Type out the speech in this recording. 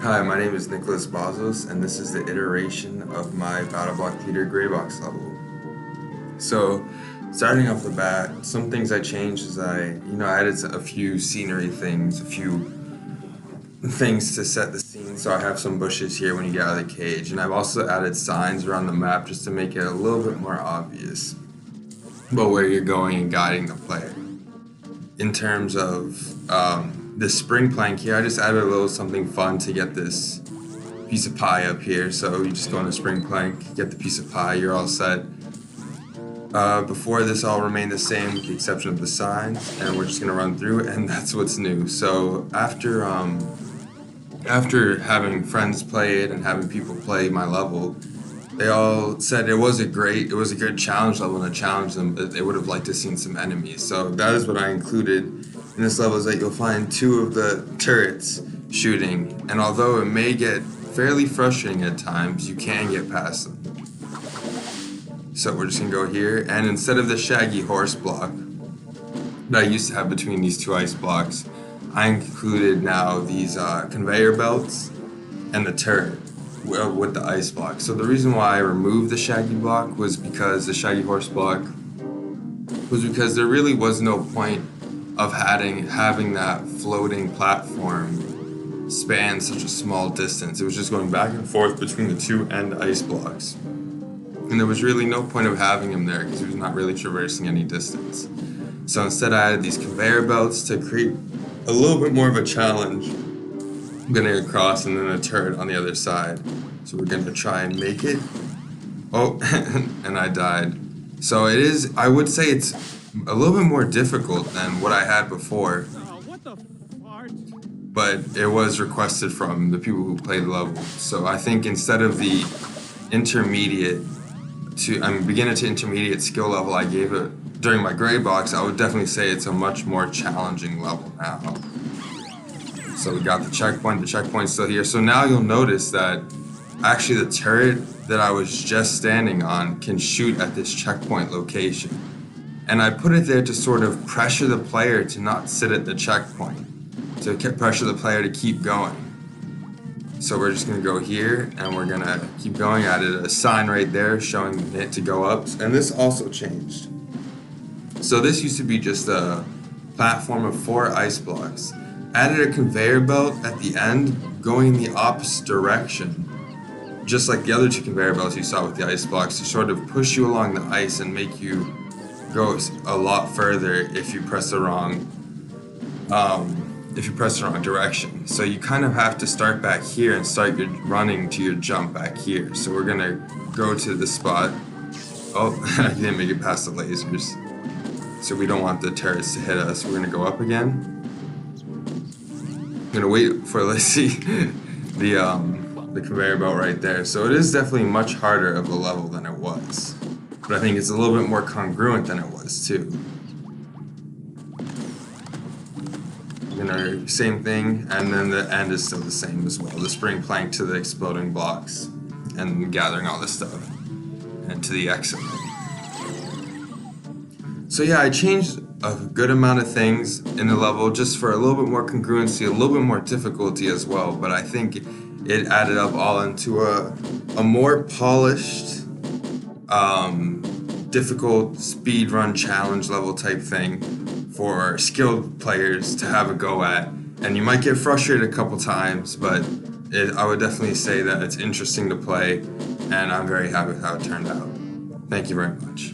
Hi, my name is Nicholas Bazos, and this is the iteration of my BattleBlock Theater Greybox level. So, starting off the bat, some things I changed is I added a few scenery things, a few things to set the scene. So I have some bushes here when you get out of the cage, and I've also added signs around the map just to make it a little bit more obvious about where you're going and guiding the player. In terms of the spring plank here, I just added a little something fun to get this piece of pie up here. So you just go on the spring plank, get the piece of pie, you're all set. Before this all remained the same with the exception of the signs, and we're just gonna run through it, and that's what's new. So after having friends play it and having people play my level, they all said it was a good challenge level, and to challenge them, but they would have liked to seen some enemies. So that is what I included in this level, is that you'll find two of the turrets shooting, and although it may get fairly frustrating at times, you can get past them. So we're just gonna go here, and instead of the shaggy horse block that I used to have between these two ice blocks, I included now these conveyor belts and the turret with the ice block. So the reason why I removed the shaggy block was because the shaggy horse block was because there really was no point of having that floating platform span such a small distance. It was just going back and forth between the two end ice blocks. And there was really no point of having him there because he was not really traversing any distance. So instead I added these conveyor belts to create a little bit more of a challenge getting across, and then a turret on the other side. So we're gonna try and make it. Oh, and I died. So it is, I would say it's a little bit more difficult than what I had before. But it was requested from the people who played the level. So I think instead of the beginner to intermediate skill level I gave it during my gray box, I would definitely say it's a much more challenging level now. So we got the checkpoint's still here. So now you'll notice that actually the turret that I was just standing on can shoot at this checkpoint location. And I put it there to sort of pressure the player to not sit at the checkpoint, to pressure the player to keep going. So we're just gonna go here and we're gonna keep going. I added a sign right there showing it to go up, and this also changed. So this used to be just a platform of 4 ice blocks. Added a conveyor belt at the end going in the opposite direction, just like the other 2 conveyor belts you saw with the ice blocks, to sort of push you along the ice and make you go a lot further if you press the wrong direction. So you kind of have to start back here and start your running to your jump back here. So we're gonna go to the spot. Oh, I didn't make it past the lasers. So we don't want the turrets to hit us. We're gonna go up again. I'm gonna wait for, let's see, the conveyor belt right there. So it is definitely much harder of a level than it was. But I think it's a little bit more congruent than it was too. Same thing, and then the end is still the same as well. The spring plank to the exploding blocks and gathering all this stuff, and to the exit. So yeah, I changed a good amount of things in the level just for a little bit more congruency, a little bit more difficulty as well, but I think it added up all into a more polished, difficult speed run challenge level type thing for skilled players to have a go at. And you might get frustrated a couple times, but I would definitely say that it's interesting to play, and I'm very happy with how it turned out. Thank you very much.